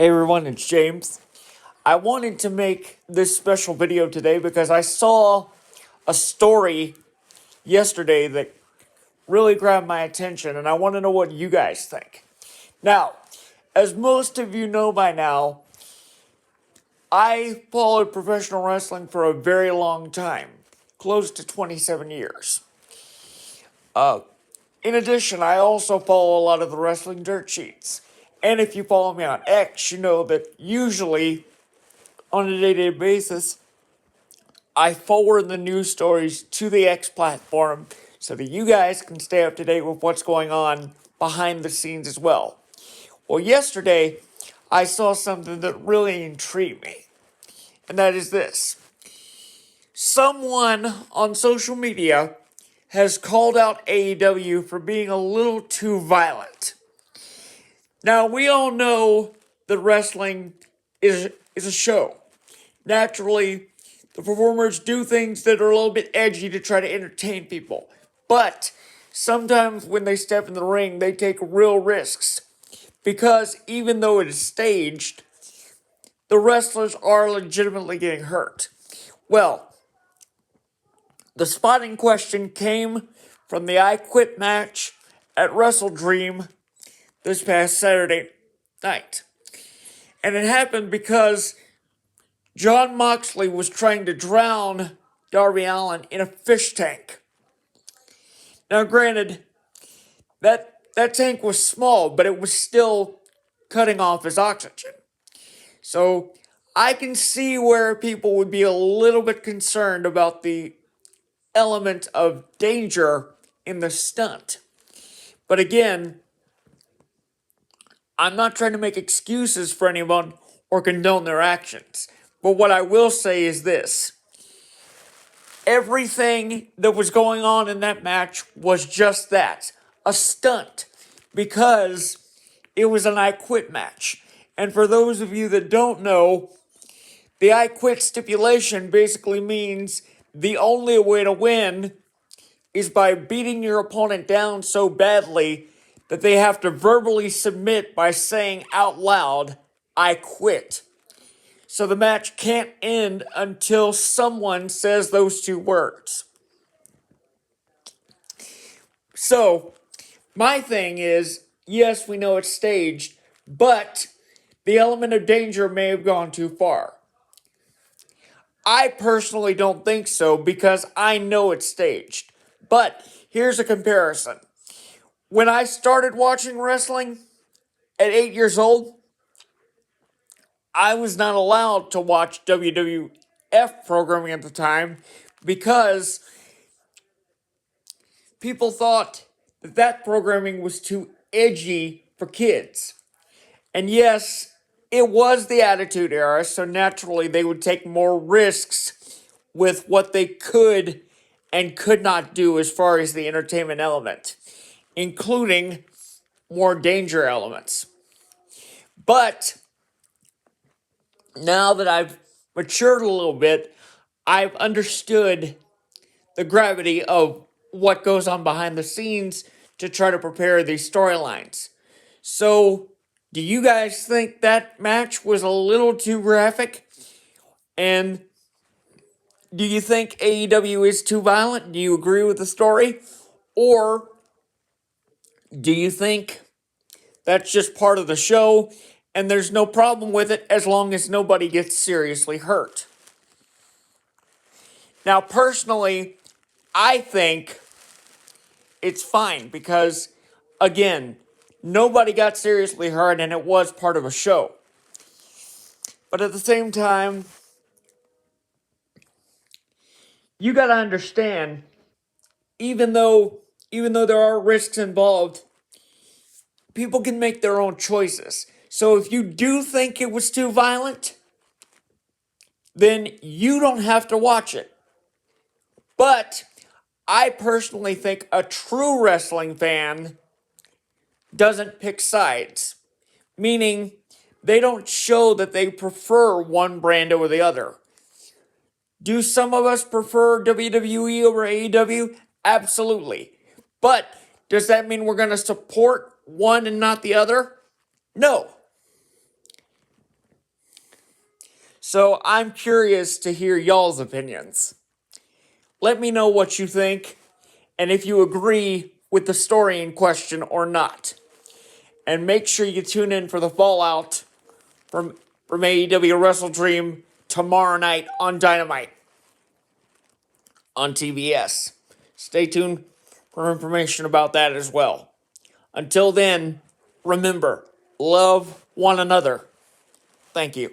Hey everyone, it's James. I wanted to make this special video today because I saw a story yesterday that really grabbed my attention, and I want to know what you guys think. Now, as most of you know by now, I followed professional wrestling for a very long time, close to 27 years. In addition, I also follow a lot of the wrestling dirt sheets. And if you follow me on X, you know that usually on a day-to-day basis, I forward the news stories to the X platform so that you guys can stay up to date with what's going on behind the scenes as well. Well, yesterday, I saw something that really intrigued me, and that is this. Someone on social media has called out AEW for being a little too violent. Now, we all know that wrestling is a show. Naturally, the performers do things that are a little bit edgy to try to entertain people. But sometimes when they step in the ring, they take real risks. Because even though it is staged, the wrestlers are legitimately getting hurt. Well, the spot in question came from the I Quit match at Wrestle Dream this past Saturday night. And it happened because Jon Moxley was trying to drown Darby Allin in a fish tank. Now, granted, that tank was small, but it was still cutting off his oxygen. So I can see where people would be a little bit concerned about the element of danger in the stunt. But again, I'm not trying to make excuses for anyone or condone their actions. But what I will say is this. Everything that was going on in that match was just that, a stunt, because it was an I Quit match. And for those of you that don't know, the I Quit stipulation basically means the only way to win is by beating your opponent down so badly that they have to verbally submit by saying out loud, I quit. So the match can't end until someone says those two words. So, my thing is, yes, we know it's staged, but the element of danger may have gone too far. I personally don't think so because I know it's staged. But here's a comparison. When I started watching wrestling at 8 years old, I was not allowed to watch WWF programming at the time because people thought that programming was too edgy for kids. And yes, it was the Attitude Era, so naturally they would take more risks with what they could and could not do as far as the entertainment element, including more danger elements. But now that I've matured a little bit, I've understood the gravity of what goes on behind the scenes to try to prepare these storylines. So, do you guys think that match was a little too graphic? And do you think AEW is too violent? Do you agree with the story? Or do you think that's just part of the show and there's no problem with it as long as nobody gets seriously hurt? Now, personally, I think it's fine because, again, nobody got seriously hurt and it was part of a show. But at the same time, you gotta understand, even though there are risks involved, people can make their own choices. So if you do think it was too violent, then you don't have to watch it. But I personally think a true wrestling fan doesn't pick sides, meaning they don't show that they prefer one brand over the other. Do some of us prefer WWE over AEW? Absolutely. But does that mean we're going to support one and not the other? No. So I'm curious to hear y'all's opinions. Let me know what you think and if you agree with the story in question or not. And make sure you tune in for the fallout from AEW Wrestle Dream tomorrow night on Dynamite on TBS. Stay tuned for information about that as well. Until then, remember, love one another. Thank you.